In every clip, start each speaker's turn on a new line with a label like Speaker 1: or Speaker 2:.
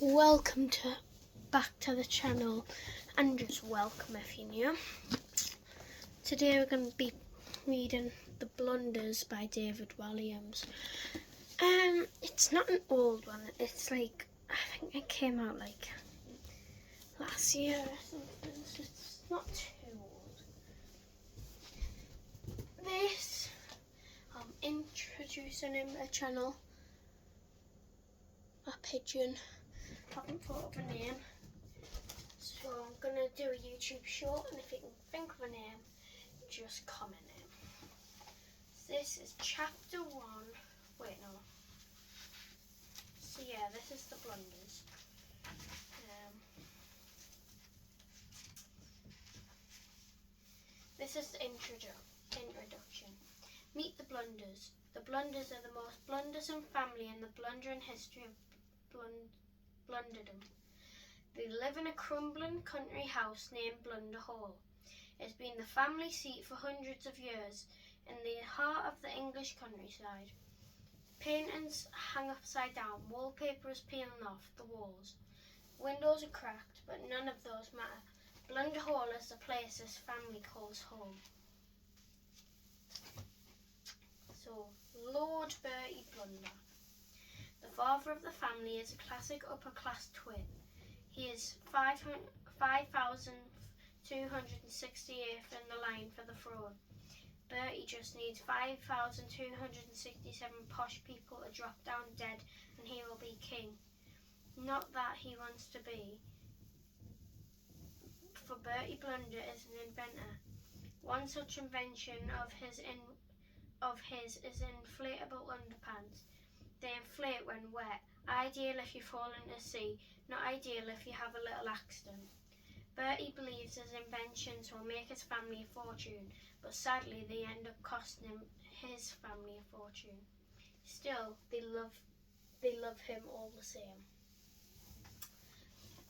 Speaker 1: Welcome back to the channel, and just welcome if you're new. Today we're going to be reading The Blunders by David Walliams. It's not an old one, it's like, I think it came out like last year or something, so it's not too old. This, I'm introducing him a channel, a pigeon. Haven't thought of a name, so I'm gonna do a YouTube short, and if you can think of a name, just comment it. This is chapter 1. Wait, no. So yeah, this is The Blunders. This is the introduction. Meet the Blunders. The Blunders are the most blundersome family in the blundering history of blunderdom. They live in a crumbling country house named Blunder Hall. It's been the family seat for hundreds of years in the heart of the English countryside. Paintings hang upside down, wallpaper is peeling off the walls. Windows are cracked, but none of those matter. Blunder Hall is the place this family calls home. So, Lord Bertie Blunder. The father of the family is a classic upper-class twit. He is 5,268th in the line for the throne. Bertie just needs 5,267 posh people to drop down dead and he will be king. Not that he wants to be, for Bertie Blunder is an inventor. One such invention of his is inflatable underpants. They inflate when wet. Ideal if you fall into the sea, not ideal if you have a little accident. Bertie believes his inventions will make his family a fortune, but sadly they end up costing his family a fortune. Still, they love him all the same.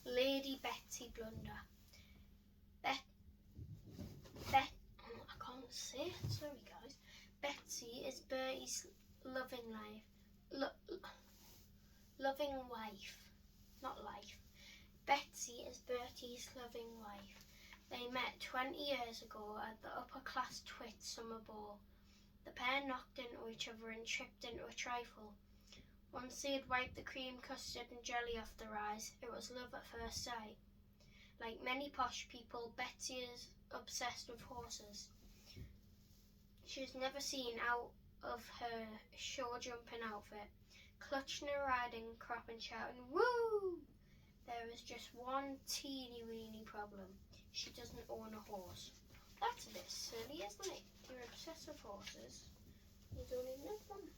Speaker 1: Lady Betsy Blunder. I can't say it, sorry guys. Betsy is Bertie's loving wife, not life. Betsy is Bertie's loving wife. They met 20 years ago at the upper-class twit summer ball. The pair knocked into each other and tripped into a trifle. Once they had wiped the cream, custard and jelly off their eyes, it was love at first sight. Like many posh people, Betsy is obsessed with horses. She is never seen out of her show-jumping outfit, clutching a riding crop and shouting, "Woo!" There is just one teeny-weeny problem. She doesn't own a horse. That's a bit silly, isn't it? You're obsessed with horses. You don't even have one.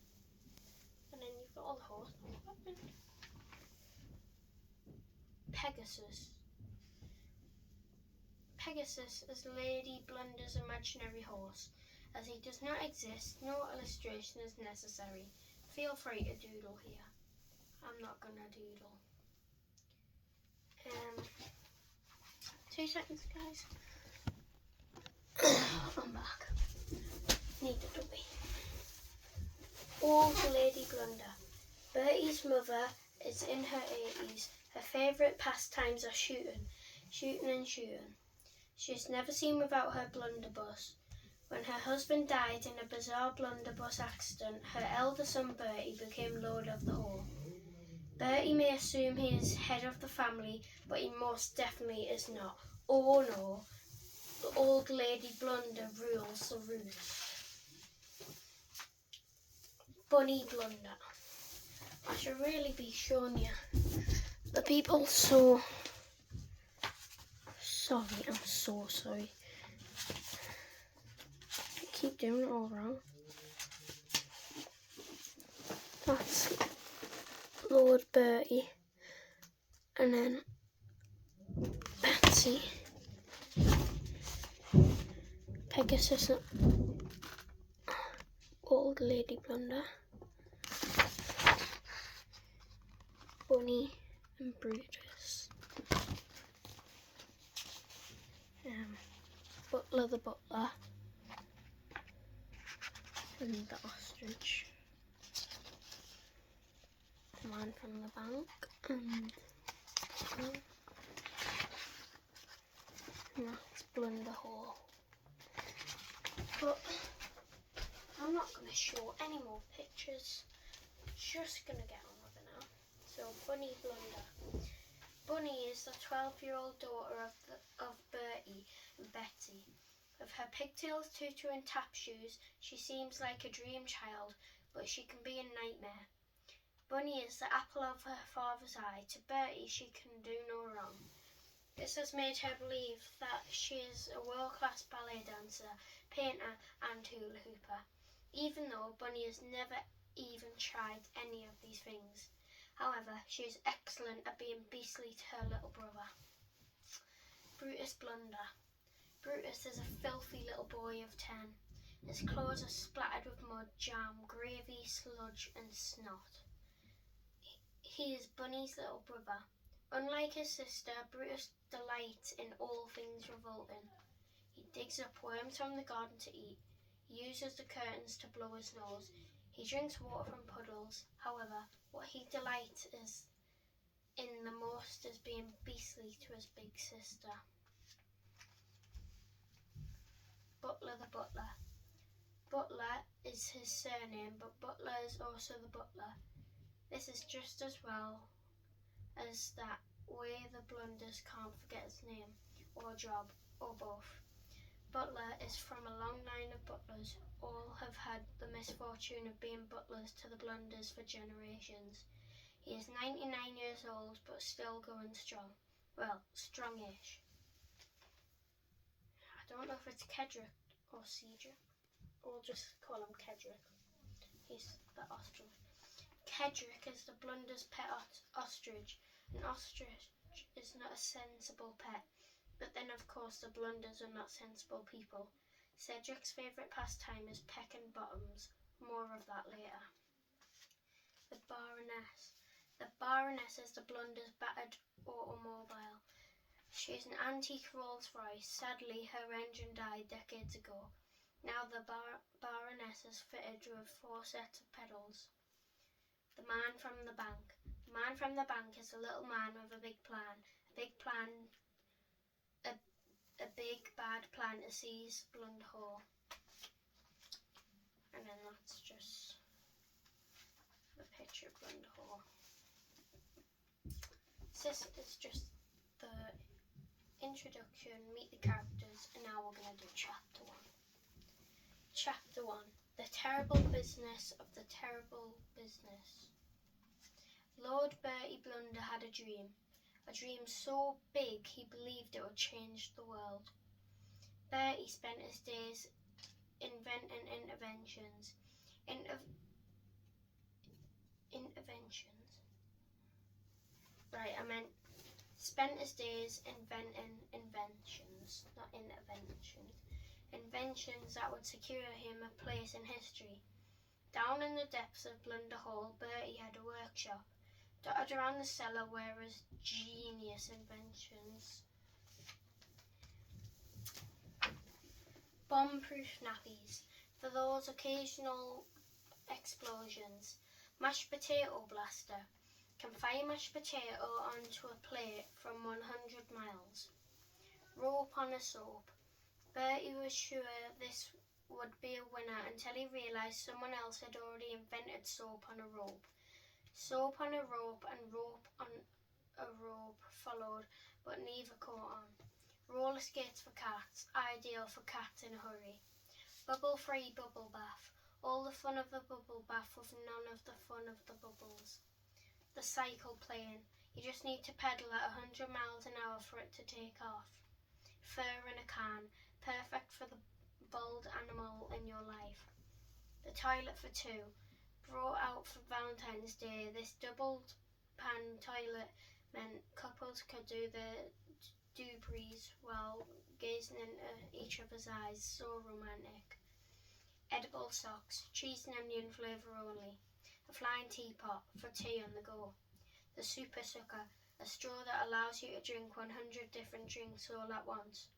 Speaker 1: And then you've got all the horse. What happened? Pegasus. Pegasus is Lady Blunder's imaginary horse. As he does not exist, no illustration is necessary. Feel free to doodle here. I'm not gonna doodle. 2 seconds, guys. I'm back. Need a dubby. Old Lady Blunder. Bertie's mother is in her 80s. Her favourite pastimes are shooting. She is never seen without her blunderbuss. When her husband died in a bizarre blunderbuss accident, her elder son Bertie became Lord of the Hall. Bertie may assume he is head of the family, but he most definitely is not. Oh no, the old Lady Blunder rules the roost. Bunny Blunder. I should really be showing you the people, so sorry, I'm so sorry. I keep doing it all wrong. That's Lord Bertie, and then Betsy, Pegasus, Old Lady Blunder, Bunny and Brutus, Butler the Butler, and the Ostrich, the Man from the Bank, and That's blunder hole. But I'm not going to show any more pictures. Just going to get on with it now. So Bunny Blunder. Bunny is the 12-year-old daughter of Bertie and Betsy. With her pigtails, tutu and tap shoes, she seems like a dream child, but she can be a nightmare. Bunny is the apple of her father's eye. To Bertie, she can do no wrong. This has made her believe that she is a world-class ballet dancer, painter and hula hooper, even though Bunny has never even tried any of these things. However, she is excellent at being beastly to her little brother. Brutus Blunder. Brutus is a filthy little boy of 10. His clothes are splattered with mud, jam, gravy, sludge and snot. He is Bunny's little brother. Unlike his sister, Brutus delights in all things revolting. He digs up worms from the garden to eat. He uses the curtains to blow his nose. He drinks water from puddles. However, what he delights in the most is being beastly to his big sister. Butler the Butler. Butler is his surname, but Butler is also the butler. This is just as well as that way the Blunders can't forget his name, or job, or both. Butler is from a long line of butlers. All have had the misfortune of being butlers to the Blunders for generations. He is 99 years old, but still going strong. Well, strongish. I don't know if it's Kedrick or Cedric. We'll just call him Kedrick. He's the ostrich. Kedrick is the Blunders' pet ostrich. An ostrich is not a sensible pet, but then of course the Blunders are not sensible people. Cedric's favourite pastime is pecking bottoms. More of that later. The Baroness. The Baroness is the Blunders' battered automobile. She is an antique Rolls Royce. Sadly, her engine died decades ago. Now the Baroness is fitted with 4 sets of pedals. The Man from the Bank. The Man from the Bank is a little man with a big plan. A big bad plan to seize Blunder Hall. And then that's just the picture of Blunder Hall. This is just the introduction, meet the characters, and now we're going to do chapter 1. Chapter 1. The Terrible Business of the Terrible Business. Lord Bertie Blunder had a dream so big he believed it would change the world. Bertie spent his days inventing interventions. Spent his days inventing inventions, not interventions. Inventions that would secure him a place in history. Down in the depths of Blunder Hall, Bertie had a workshop. Dotted around the cellar were his genius inventions. Bomb-proof nappies for those occasional explosions. Mashed potato blaster can fire mashed potato onto a plate from 100 miles. Rope on a soap. Bertie was sure this would be a winner until he realised someone else had already invented soap on a rope. Soap on a rope and rope on a rope followed, but neither caught on. Roller skates for cats, ideal for cats in a hurry. Bubble-free bubble bath. All the fun of the bubble bath with none of the fun of the bubbles. The cycle plane. You just need to pedal at 100 miles an hour for it to take off. Fur in a can. Perfect for the bald animal in your life. The toilet for 2. Brought out for Valentine's Day, this doubled pan toilet meant couples could do the doobies while gazing into each other's eyes. So romantic. Edible socks, cheese and onion flavour only. A flying teapot for tea on the go. The super sucker, a straw that allows you to drink 100 different drinks all at once.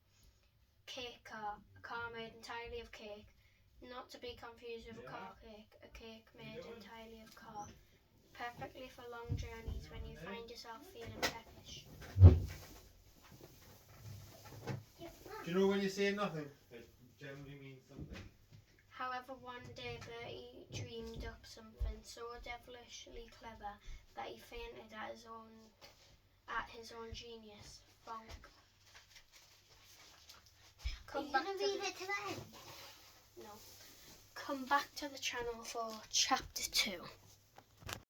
Speaker 1: Cake car, a car made entirely of cake. Not to be confused with a car cake, a cake made entirely of car. Perfectly for long journeys when you find yourself feeling peckish.
Speaker 2: Do you know when you say nothing, it generally means something.
Speaker 1: However, one day Bertie dreamed up something so devilishly clever that he fainted at his own genius. Bonk.
Speaker 3: Are you going to read it to the end?
Speaker 1: No. Come back to the channel for chapter 2.